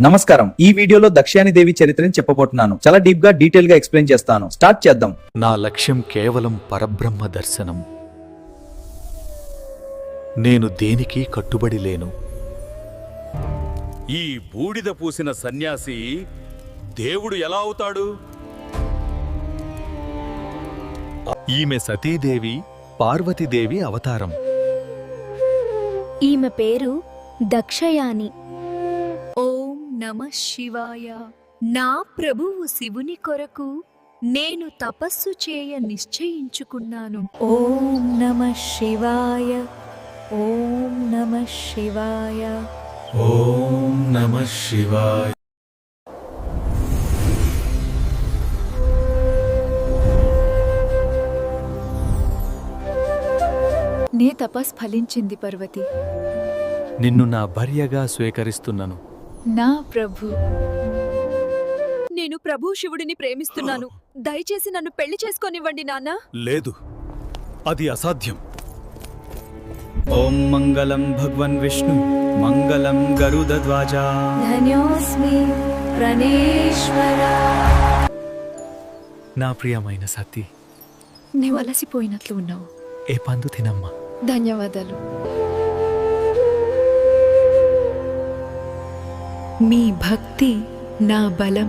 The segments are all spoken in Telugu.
నమస్కారం. ఈ వీడియోలో దక్షయాని దేవి చరిత్రని చెప్పబోతున్నాను. చాలా డీప్ గా డీటెయిల్ గా ఎక్స్ప్లెయిన్ చేస్తాను. స్టార్ట్ చేద్దాం. నా లక్ష్యం కేవలం పరబ్రహ్మ దర్శనం. నేను దేనికి కట్టుబడి లేను. ఈ బూడిద పూసిన సన్యాసి దేవుడు ఎలా అవుతాడు? ఈమె సతీదేవి పార్వతీదేవి అవతారం. ఈమె పేరు దక్షయాని. ఓం నమః శివాయ. నా ప్రభువు శివుని కొరకు నేను తపస్సు చేయ నిశ్చయించుకున్నాను. ఓం నమః శివాయ. ఓం నమః శివాయ. ఓం నమః శివాయ. నే తపస్ ఫలించింది పర్వతి. నిన్ను నా భార్యగా స్వీకరిస్తున్నాను. నా ప్రభు. నేను ప్రభు శివుడిని ప్రేమిస్తున్నాను. దయచేసి నన్ను పెళ్లి చేసుకొనివ్వండి నాన్న. లేదు, అది అసాధ్యం. ఓం మంగళం భగవన్ విష్ణు మంగళం గరుడధ్వజ. ధన్యోస్మి ప్రణేశ్వర. నా ప్రియమైన సతీ, నీవు అలసిపోయినట్లు ఉన్నావు. ఏ పండు తినమ్మా. ధన్యవాదాలు. మీ భక్తి నా బలం.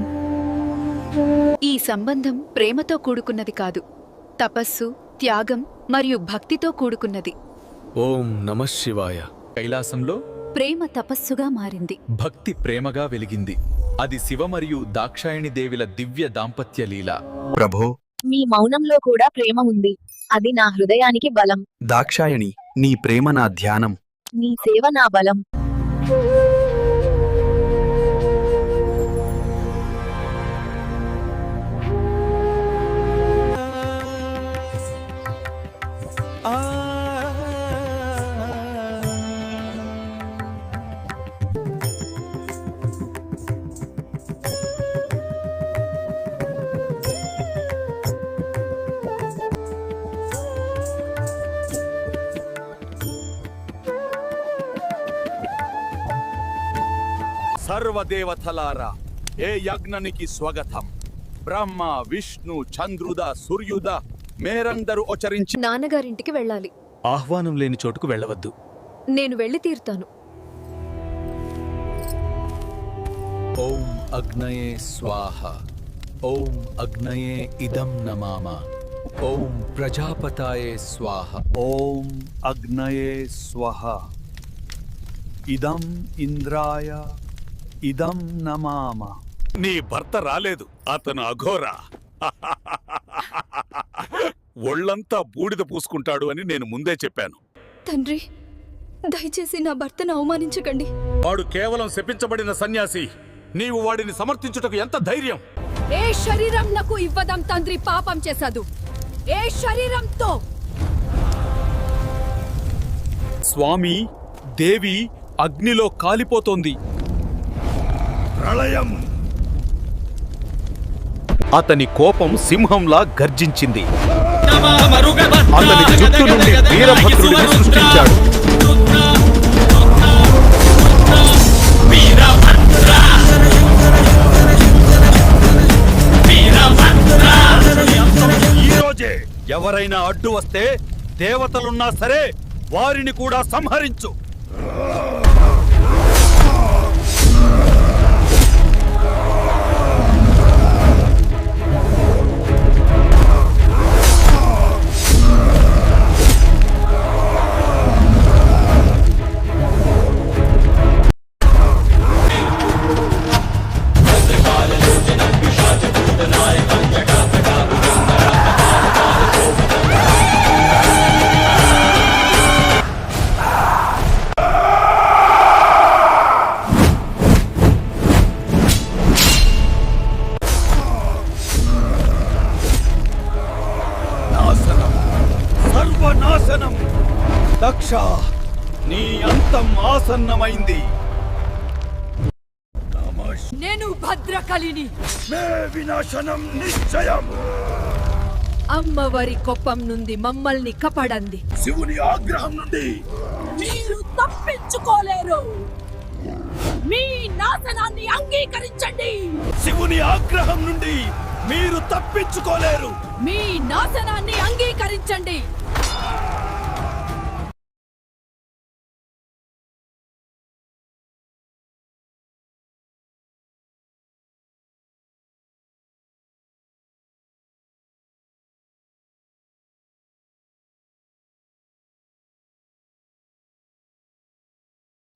ఈ సంబంధం ప్రేమతో కూడుకున్నది కాదు, తపస్సు, త్యాగం మరియు భక్తితో కూడుకున్నది. ఓం నమః శివాయ. కైలాసంలో ప్రేమ తపస్సుగా మారింది. భక్తి ప్రేమగా వెలిగింది. అది శివ మరియు దాక్షాయణి దేవిల దివ్య దాంపత్య లీల. ప్రభో, మీ మౌనంలో కూడా ప్రేమ ఉంది. అది నా హృదయానికి బలం. దాక్షాయణి, నీ ప్రేమ నా ధ్యానం. నీ సేవ నా బలం. సర్వదేవతలారా, ఏ యజ్ఞనికి స్వాగతం. బ్రహ్మ, విష్ణు, చంద్రుద, సూర్యుద మేరందరూ ఉచ్చరించి నాన్నగారింటికి వెళ్ళాలి. ఆహ్వానం లేని చోటుకు వెళ్ళవద్దు. నేను వెళ్ళి తీరుతాను. ఓం అగ్నయే స్వాహ. ఓం అగ్నయే ఇదం నమామ. ఓం ప్రజాపతాయే స్వాహ. ఓం అగ్నయే స్వహ. ఇదం ఇంద్రాయ ఇదం నమామ. నీ భర్త రాలేదు, అతను అఘోర. ఒళ్ళంతా బూడిద పూసుకుంటాడు అని నేను ముందే చెప్పాను. తండ్రి, దయచేసి నా భర్తను అవమానించకండి. వాడు కేవలం శపించబడిన సన్యాసి. నీవు వాడిని సమర్థించుటకు ఎంత ధైర్యం? ఏ శరీరం నాకు ఇవ్వదం తండ్రి పాపం చేశాదు. ఏ శరీరంతో? స్వామి, దేవి అగ్నిలో కాలిపోతోంది. ప్రళయం. అతని కోపం సింహంలా గర్జించింది. అతని జుట్టు నుండి వీరభద్రుడిని సృష్టించాడు. ఈ రోజే ఎవరైనా అడ్డు వస్తే, దేవతలున్నా సరే, వారిని కూడా సంహరించు. సర్వనాశనం. దక్ష, నీ అంతం ఆసన్నమైంది. నేను భద్రకాళిని. మే వినాశనం నిశ్చయం. అమ్మవారి కోపం నుండి మమ్మల్ని కాపాడండి. శివుని ఆగ్రహం నుండి మీరు తప్పించుకోలేరు. మీ నాశనాన్ని అంగీకరించండి. శివుని ఆగ్రహం నుండి మీరు తప్పించుకోలేరు. మీ నాశనాన్ని అంగీకరించండి.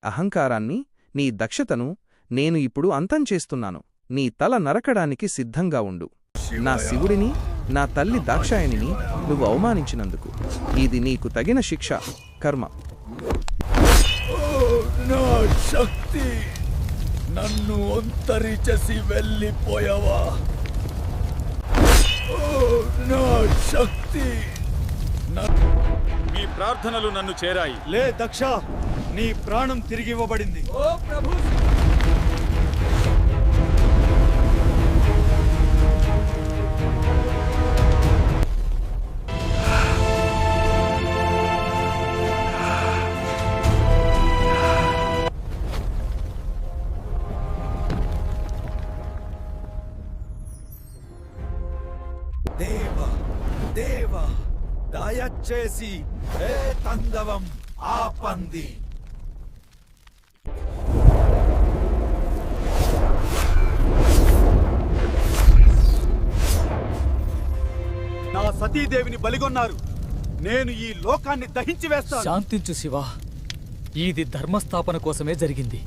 అహంకారాన్ని, నీ దక్షతను నేను ఇప్పుడు అంతం చేస్తున్నాను. నీ తల నరకడానికి సిద్ధంగా ఉండు. నా శివుడిని, నా తల్లి దాక్షాయణిని నువ్వు అవమానించినందుకు ఇది నీకు తగిన శిక్ష, కర్మ. నా శక్తి నన్ను ఒంటరి చేసి వెళ్ళిపోయావా? నా శక్తి మీ ప్రార్థనలు నన్ను చేరాయి. లే దక్ష, నీ ప్రాణం తిరిగి ఇవ్వబడింది. దేవ దేవ దయచేసి ఏ తందవం ఆపంది. నా సతీదేవిని బలిగొన్నారు. నేను ఈ లోకాన్ని దహించి వేస్తాను. శాంతించు శివ, ఇది ధర్మస్థాపన కోసమే జరిగింది.